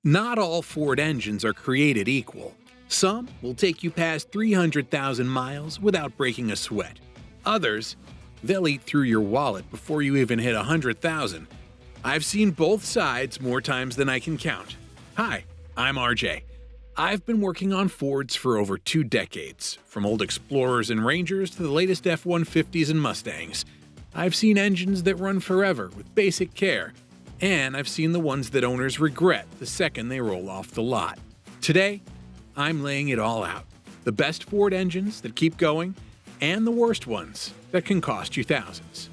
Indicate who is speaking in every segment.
Speaker 1: Not all Ford engines are created equal. Some will take you past 300,000 miles without breaking a sweat. Others, they'll eat through your wallet before you even hit 100,000. I've seen both sides more times than I can count. Hi, I'm RJ. I've been working on Fords for over 2 decades, from old Explorers and Rangers to the latest F-150s and Mustangs. I've seen engines that run forever with basic care, and I've seen the ones that owners regret the second they roll off the lot. Today, I'm laying it all out. The best Ford engines that keep going, and the worst ones that can cost you thousands.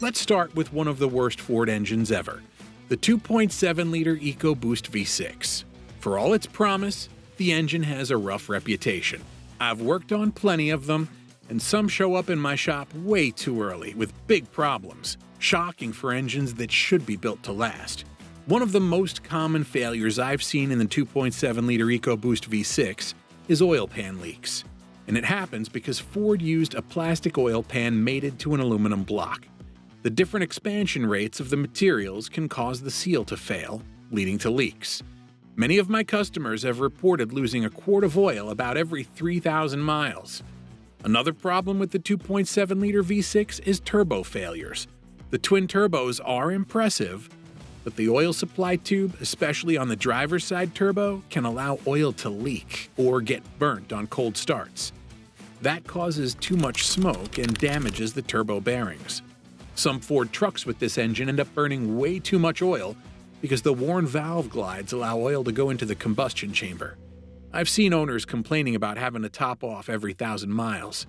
Speaker 1: Let's start with one of the worst Ford engines ever, the 2.7-liter EcoBoost V6. For all its promise, the engine has a rough reputation. I've worked on plenty of them, and some show up in my shop way too early with big problems. Shocking for engines that should be built to last. One of the most common failures I've seen in the 2.7-liter EcoBoost V6 is oil pan leaks. And it happens because Ford used a plastic oil pan mated to an aluminum block. The different expansion rates of the materials can cause the seal to fail, leading to leaks. Many of my customers have reported losing a quart of oil about every 3,000 miles. Another problem with the 2.7-liter V6 is turbo failures. The twin turbos are impressive, but the oil supply tube, especially on the driver's side turbo, can allow oil to leak or get burnt on cold starts. That causes too much smoke and damages the turbo bearings. Some Ford trucks with this engine end up burning way too much oil because the worn valve glides allow oil to go into the combustion chamber. I've seen owners complaining about having to top off every 1,000 miles.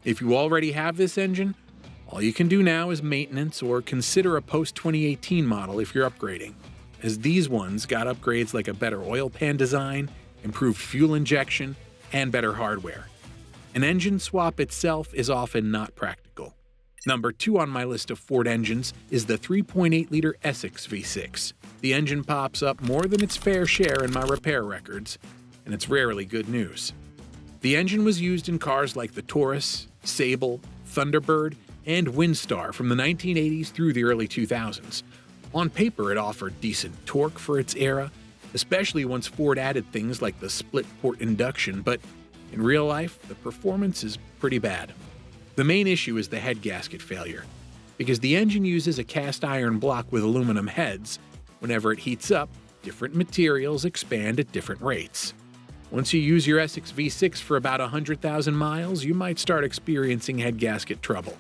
Speaker 1: If you already have this engine, all you can do now is maintenance or consider a post-2018 model if you're upgrading, as these ones got upgrades like a better oil pan design, improved fuel injection, and better hardware. An engine swap itself is often not practical. Number 2 on my list of Ford engines is the 3.8-liter Essex V6. The engine pops up more than its fair share in my repair records, and it's rarely good news. The engine was used in cars like the Taurus, Sable, Thunderbird, and Windstar from the 1980s through the early 2000s. On paper, it offered decent torque for its era, especially once Ford added things like the split-port induction, but in real life, the performance is pretty bad. The main issue is the head gasket failure. Because the engine uses a cast iron block with aluminum heads, whenever it heats up, different materials expand at different rates. Once you use your Essex V6 for about 100,000 miles, you might start experiencing head gasket trouble.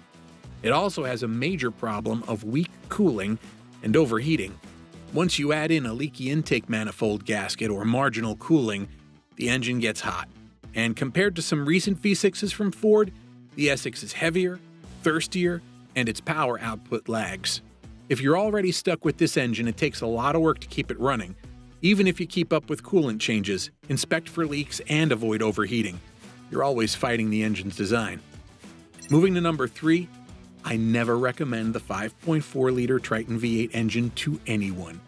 Speaker 1: It also has a major problem of weak cooling and overheating. Once you add in a leaky intake manifold gasket or marginal cooling, the engine gets hot. And compared to some recent V6s from Ford, the Essex is heavier, thirstier, and its power output lags. If you're already stuck with this engine, it takes a lot of work to keep it running. Even if you keep up with coolant changes, inspect for leaks, and avoid overheating, you're always fighting the engine's design. Moving to number 3, I never recommend the 5.4-liter Triton V8 engine to anyone.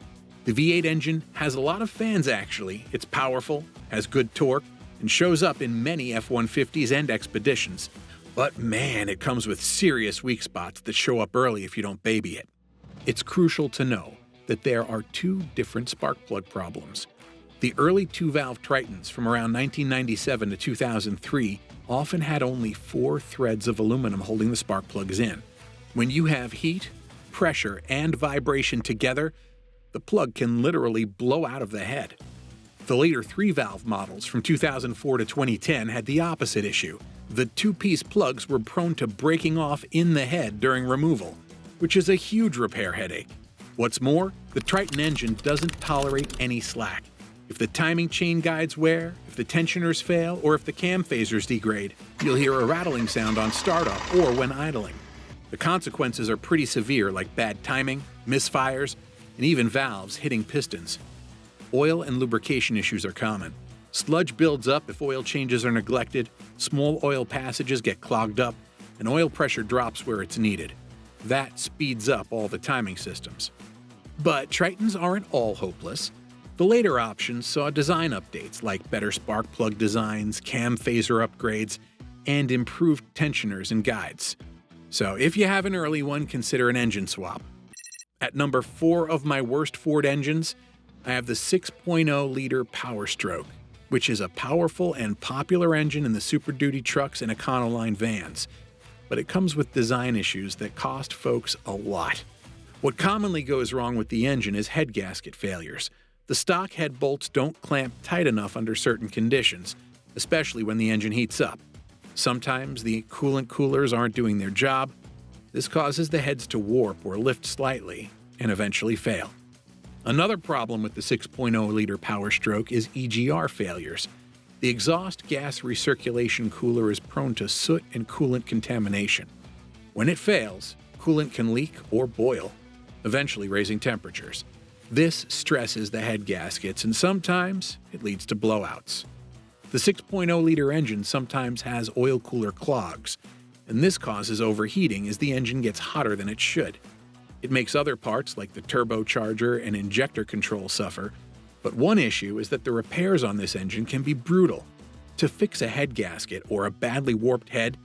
Speaker 1: The V8 engine has a lot of fans actually. It's powerful, has good torque, and shows up in many F-150s and Expeditions. But man, it comes with serious weak spots that show up early if you don't baby it. It's crucial to know that there are 2 different spark plug problems. The early 2-valve Tritons from around 1997 to 2003 often had only 4 threads of aluminum holding the spark plugs in. When you have heat, pressure, and vibration together, the plug can literally blow out of the head. The later 3-valve models from 2004 to 2010 had the opposite issue. The 2-piece plugs were prone to breaking off in the head during removal, which is a huge repair headache. What's more, the Triton engine doesn't tolerate any slack. If the timing chain guides wear, if the tensioners fail, or if the cam phasers degrade, you'll hear a rattling sound on startup or when idling. The consequences are pretty severe, like bad timing, misfires, and even valves hitting pistons. Oil and lubrication issues are common. Sludge builds up if oil changes are neglected, small oil passages get clogged up, and oil pressure drops where it's needed. That speeds up all the timing systems. But Tritons aren't all hopeless. The later options saw design updates like better spark plug designs, cam phaser upgrades, and improved tensioners and guides. So if you have an early one, consider an engine swap. At number 4 of my worst Ford engines, I have the 6.0-liter Power Stroke, which is a powerful and popular engine in the Super Duty trucks and Econoline vans. But it comes with design issues that cost folks a lot. What commonly goes wrong with the engine is head gasket failures. The stock head bolts don't clamp tight enough under certain conditions, especially when the engine heats up. Sometimes the coolant coolers aren't doing their job. This causes the heads to warp or lift slightly and eventually fail. Another problem with the 6.0-liter Power Stroke is EGR failures. The exhaust gas recirculation cooler is prone to soot and coolant contamination. When it fails, coolant can leak or boil, eventually raising temperatures. This stresses the head gaskets, and sometimes it leads to blowouts. The 6.0-liter engine sometimes has oil cooler clogs, and this causes overheating as the engine gets hotter than it should. It makes other parts like the turbocharger and injector control suffer, but one issue is that the repairs on this engine can be brutal. To fix a head gasket or a badly warped head,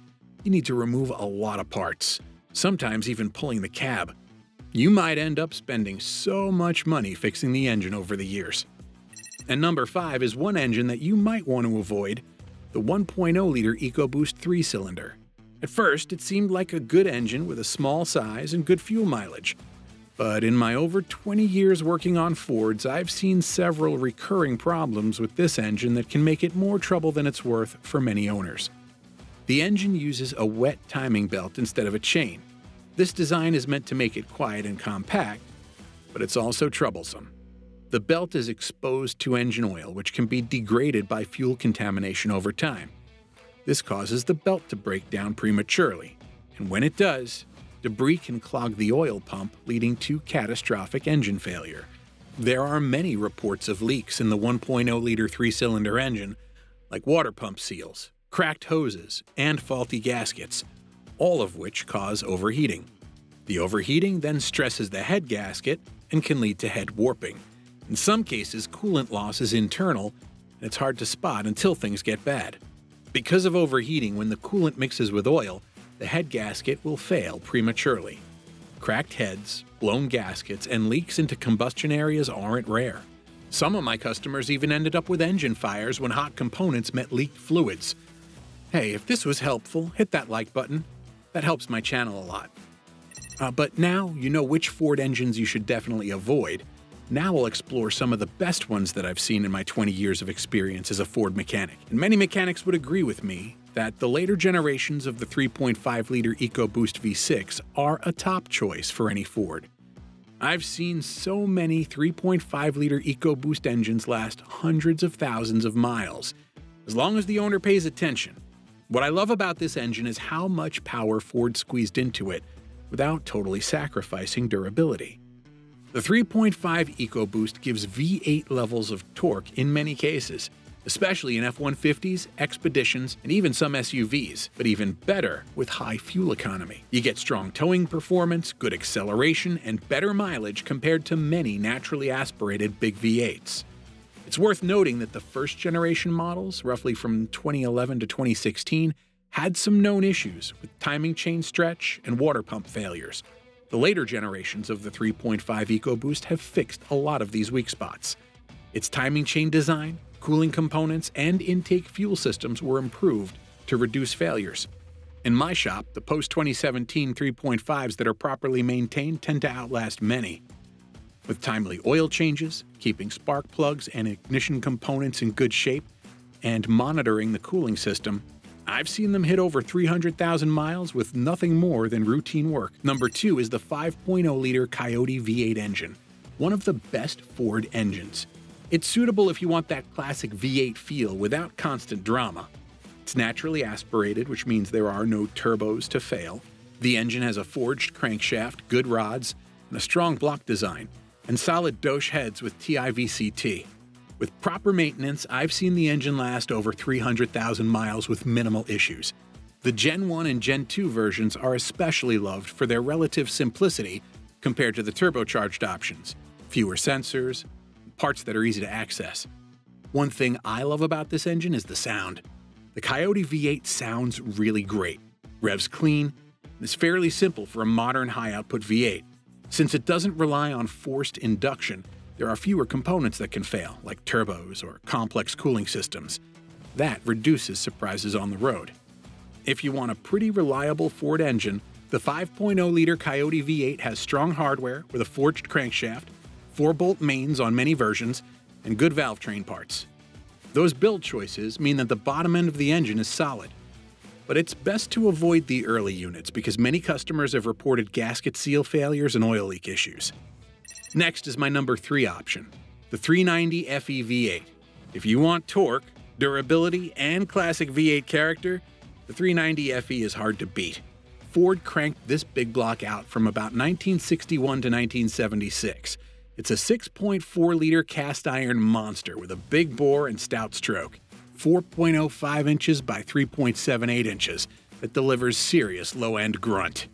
Speaker 1: you need to remove a lot of parts, sometimes even pulling the cab. You might end up spending so much money fixing the engine over the years. And number 5 is one engine that you might want to avoid, the 1.0-liter EcoBoost 3-cylinder. At first, it seemed like a good engine with a small size and good fuel mileage. But in my over 20 years working on Fords, I've seen several recurring problems with this engine that can make it more trouble than it's worth for many owners. The engine uses a wet timing belt instead of a chain. This design is meant to make it quiet and compact, but it's also troublesome. The belt is exposed to engine oil, which can be degraded by fuel contamination over time. This causes the belt to break down prematurely, and when it does, debris can clog the oil pump, leading to catastrophic engine failure. There are many reports of leaks in the 1.0-liter 3-cylinder engine, like water pump seals, cracked hoses, and faulty gaskets, all of which cause overheating. The overheating then stresses the head gasket and can lead to head warping. In some cases, coolant loss is internal, and it's hard to spot until things get bad. Because of overheating, when the coolant mixes with oil, the head gasket will fail prematurely. Cracked heads, blown gaskets, and leaks into combustion areas aren't rare. Some of my customers even ended up with engine fires when hot components met leaked fluids. Hey, if this was helpful, hit that like button. That helps my channel a lot. But now you know which Ford engines you should definitely avoid. Now we'll explore some of the best ones that I've seen in my 20 years of experience as a Ford mechanic. And many mechanics would agree with me that the later generations of the 3.5-liter EcoBoost V6 are a top choice for any Ford. I've seen so many 3.5-liter EcoBoost engines last hundreds of thousands of miles, as long as the owner pays attention. What I love about this engine is how much power Ford squeezed into it without totally sacrificing durability. The 3.5 EcoBoost gives V8 levels of torque in many cases, especially in F-150s, Expeditions, and even some SUVs, but even better with high fuel economy. You get strong towing performance, good acceleration, and better mileage compared to many naturally aspirated big V8s. It's worth noting that the first-generation models, roughly from 2011 to 2016, had some known issues with timing chain stretch and water pump failures. The later generations of the 3.5 EcoBoost have fixed a lot of these weak spots. Its timing chain design, cooling components, and intake fuel systems were improved to reduce failures. In my shop, the post-2017 3.5s that are properly maintained tend to outlast many. With timely oil changes, keeping spark plugs and ignition components in good shape, and monitoring the cooling system, I've seen them hit over 300,000 miles with nothing more than routine work. Number 2 is the 5.0-liter Coyote V8 engine, one of the best Ford engines. It's suitable if you want that classic V8 feel without constant drama. It's naturally aspirated, which means there are no turbos to fail. The engine has a forged crankshaft, good rods, and a strong block design, and solid Doge heads with TIVCT. With proper maintenance, I've seen the engine last over 300,000 miles with minimal issues. The Gen 1 and Gen 2 versions are especially loved for their relative simplicity compared to the turbocharged options, fewer sensors, parts that are easy to access. One thing I love about this engine is the sound. The Coyote V8 sounds really great, revs clean, and is fairly simple for a modern high-output V8. Since it doesn't rely on forced induction, There are fewer components that can fail, like turbos or complex cooling systems. That reduces surprises on the road. If you want a pretty reliable Ford engine, the 5.0-liter Coyote V8 has strong hardware with a forged crankshaft, 4-bolt mains on many versions, and good valve train parts. Those build choices mean that the bottom end of the engine is solid. But it's best to avoid the early units because many customers have reported gasket seal failures and oil leak issues. Next is my number 3 option, the 390 FE V8. If you want torque, durability, and classic V8 character, the 390 FE is hard to beat. Ford cranked this big block out from about 1961 to 1976. It's a 6.4-liter cast iron monster with a big bore and stout stroke, 4.05 inches by 3.78 inches, that delivers serious low-end grunt.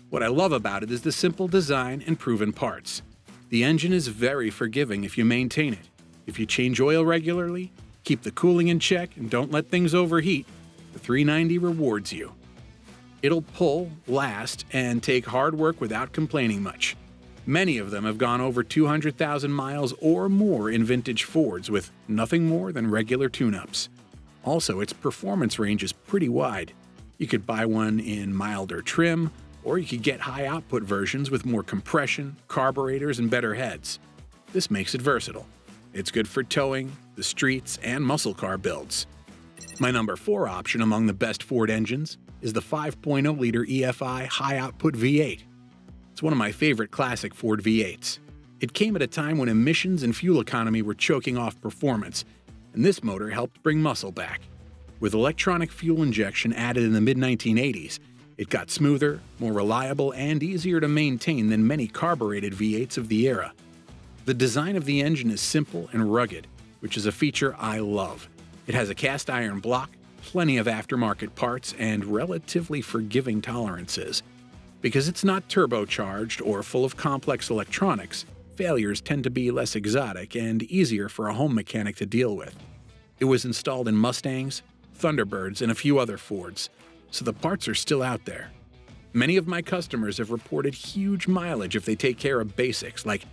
Speaker 1: What I love about it is the simple design and proven parts. The engine is very forgiving if you maintain it. If you change oil regularly, keep the cooling in check, and don't let things overheat, the 390 rewards you. It'll pull, last, and take hard work without complaining much. Many of them have gone over 200,000 miles or more in vintage Fords with nothing more than regular tune-ups. Also, its performance range is pretty wide. You could buy one in milder trim, or you could get high-output versions with more compression, carburetors, and better heads. This makes it versatile. It's good for towing, the streets, and muscle car builds. My number 4 option among the best Ford engines is the 5.0-liter EFI high-output V8. It's one of my favorite classic Ford V8s. It came at a time when emissions and fuel economy were choking off performance, and this motor helped bring muscle back. With electronic fuel injection added in the mid-1980s, it got smoother, more reliable, and easier to maintain than many carbureted V8s of the era. The design of the engine is simple and rugged, which is a feature I love. It has a cast iron block, plenty of aftermarket parts, and relatively forgiving tolerances. Because it's not turbocharged or full of complex electronics, failures tend to be less exotic and easier for a home mechanic to deal with. It was installed in Mustangs, Thunderbirds, and a few other Fords, so the parts are still out there. Many of my customers have reported huge mileage if they take care of basics like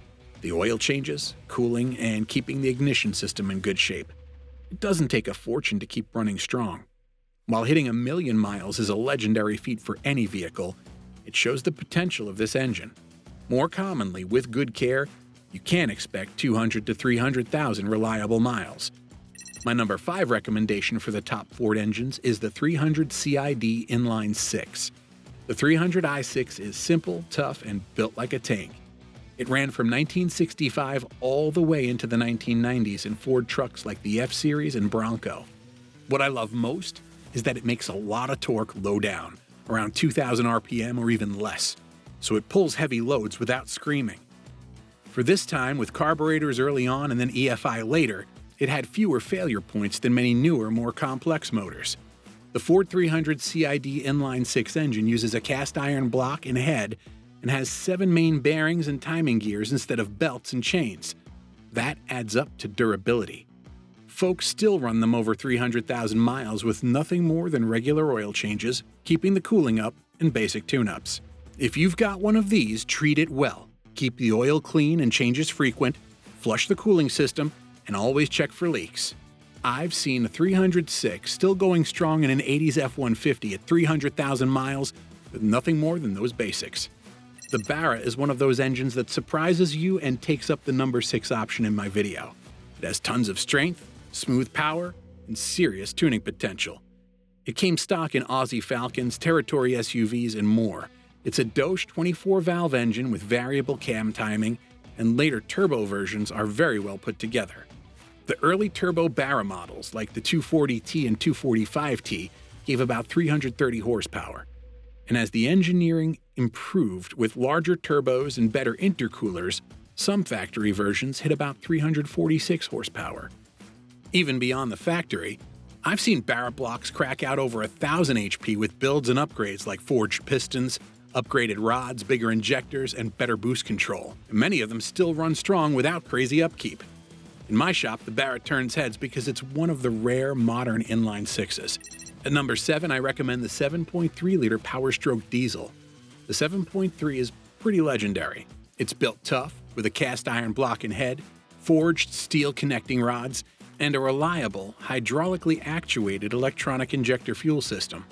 Speaker 1: the oil changes, cooling, and keeping the ignition system in good shape. It doesn't take a fortune to keep running strong. While hitting 1 million miles is a legendary feat for any vehicle, it shows the potential of this engine. More commonly, with good care, you can expect 200 to 300,000 reliable miles. My number 5 recommendation for the top Ford engines is the 300 CID Inline 6. The 300 i6 is simple, tough, and built like a tank. It ran from 1965 all the way into the 1990s in Ford trucks like the F-Series and Bronco. What I love most is that it makes a lot of torque low down, around 2,000 RPM or even less, so it pulls heavy loads without screaming. For this time, with carburetors early on and then EFI later, it had fewer failure points than many newer, more complex motors. The Ford 300 CID Inline 6 engine uses a cast iron block and head and has 7 main bearings and timing gears instead of belts and chains. That adds up to durability. Folks still run them over 300,000 miles with nothing more than regular oil changes, keeping the cooling up, and basic tune-ups. If you've got one of these, treat it well. Keep the oil clean and changes frequent, flush the cooling system, and always check for leaks. I've seen a 306 still going strong in an 80s F-150 at 300,000 miles with nothing more than those basics. The Barra is one of those engines that surprises you and takes up the number 6 option in my video. It has tons of strength, smooth power, and serious tuning potential. It came stock in Aussie Falcons, Territory SUVs, and more. It's a Doge 24-valve engine with variable cam timing, and later turbo versions are very well put together. The early turbo Barra models, like the 240T and 245T, gave about 330 horsepower. And as the engineering improved with larger turbos and better intercoolers, some factory versions hit about 346 horsepower. Even beyond the factory, I've seen Barra blocks crack out over 1,000 HP with builds and upgrades like forged pistons, upgraded rods, bigger injectors, and better boost control. And many of them still run strong without crazy upkeep. In my shop, the Barra turns heads because it's one of the rare modern inline 6s. At number 7, I recommend the 7.3-liter Power Stroke diesel. The 7.3 is pretty legendary. It's built tough, with a cast iron block and head, forged steel connecting rods, and a reliable, hydraulically actuated electronic injector fuel system.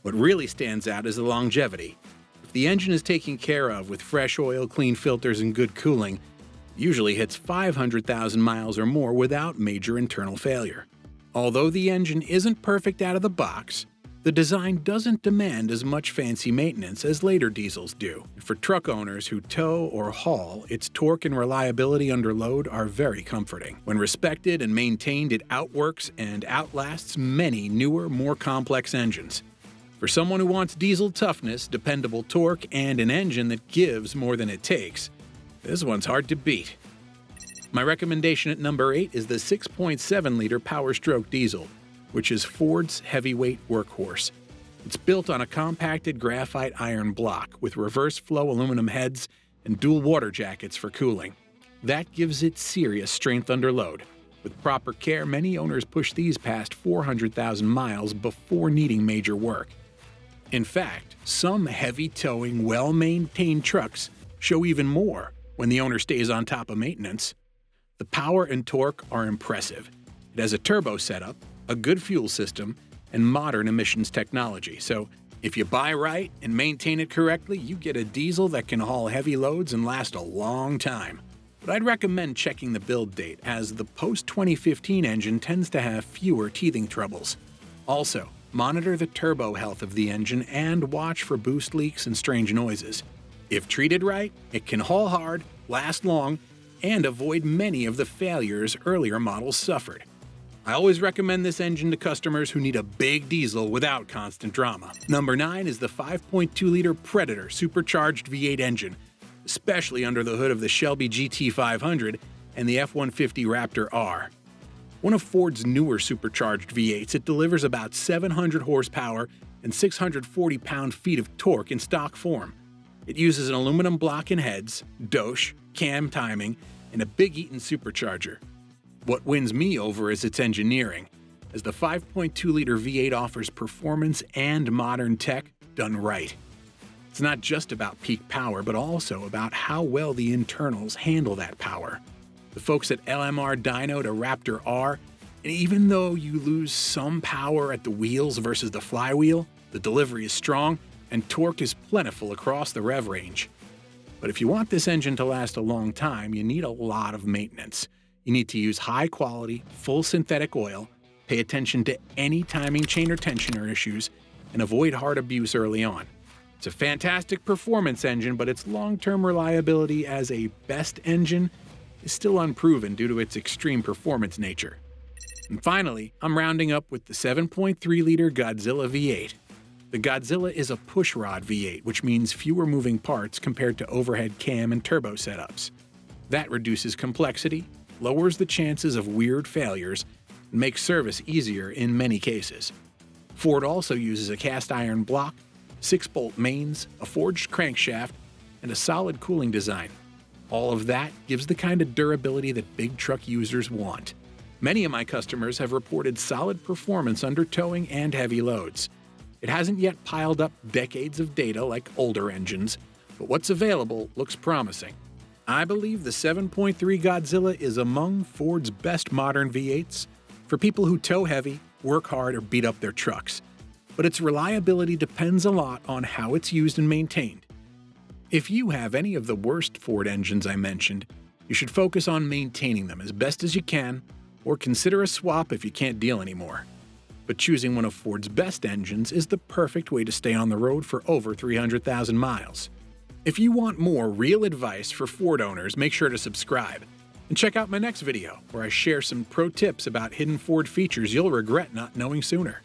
Speaker 1: What really stands out is the longevity. If the engine is taken care of with fresh oil, clean filters, and good cooling, it usually hits 500,000 miles or more without major internal failure. Although the engine isn't perfect out of the box, the design doesn't demand as much fancy maintenance as later diesels do. For truck owners who tow or haul, its torque and reliability under load are very comforting. When respected and maintained, it outworks and outlasts many newer, more complex engines. For someone who wants diesel toughness, dependable torque, and an engine that gives more than it takes, this one's hard to beat. My recommendation at number 8 is the 6.7-liter Power Stroke diesel, which is Ford's heavyweight workhorse. It's built on a compacted graphite iron block with reverse flow aluminum heads and dual water jackets for cooling. That gives it serious strength under load. With proper care, many owners push these past 400,000 miles before needing major work. In fact, some heavy towing, well-maintained trucks show even more when the owner stays on top of maintenance. The power and torque are impressive. It has a turbo setup, a good fuel system, and modern emissions technology. So if you buy right and maintain it correctly, you get a diesel that can haul heavy loads and last a long time. But I'd recommend checking the build date, as the post-2015 engine tends to have fewer teething troubles. Also, monitor the turbo health of the engine and watch for boost leaks and strange noises. If treated right, it can haul hard, last long, and avoid many of the failures earlier models suffered. I always recommend this engine to customers who need a big diesel without constant drama. Number 9 is the 5.2-liter Predator supercharged V8 engine, especially under the hood of the Shelby GT500 and the F-150 Raptor R. One of Ford's newer supercharged V8s, it delivers about 700 horsepower and 640 pound-feet of torque in stock form. It uses an aluminum block and heads, doche, cam timing, and a Big Eaton supercharger. What wins me over is its engineering, as the 5.2-liter V8 offers performance and modern tech done right. It's not just about peak power, but also about how well the internals handle that power. The folks at LMR Dyno to Raptor R, and even though you lose some power at the wheels versus the flywheel, the delivery is strong and torque is plentiful across the rev range. But if you want this engine to last a long time, you need a lot of maintenance. You need to use high-quality, full synthetic oil, pay attention to any timing chain or tensioner issues, and avoid hard abuse early on. It's a fantastic performance engine, but its long-term reliability as a best engine is still unproven due to its extreme performance nature. And finally, I'm rounding up with the 7.3-liter Godzilla V8. The Godzilla is a pushrod V8, which means fewer moving parts compared to overhead cam and turbo setups. That reduces complexity, lowers the chances of weird failures, and makes service easier in many cases. Ford also uses a cast iron block, 6-bolt mains, a forged crankshaft, and a solid cooling design. All of that gives the kind of durability that big truck users want. Many of my customers have reported solid performance under towing and heavy loads. It hasn't yet piled up decades of data like older engines, but what's available looks promising. I believe the 7.3 Godzilla is among Ford's best modern V8s for people who tow heavy, work hard, or beat up their trucks. But its reliability depends a lot on how it's used and maintained. If you have any of the worst Ford engines I mentioned, you should focus on maintaining them as best as you can, or consider a swap if you can't deal anymore. But choosing one of Ford's best engines is the perfect way to stay on the road for over 300,000 miles. If you want more real advice for Ford owners, make sure to subscribe. And check out my next video, where I share some pro tips about hidden Ford features you'll regret not knowing sooner.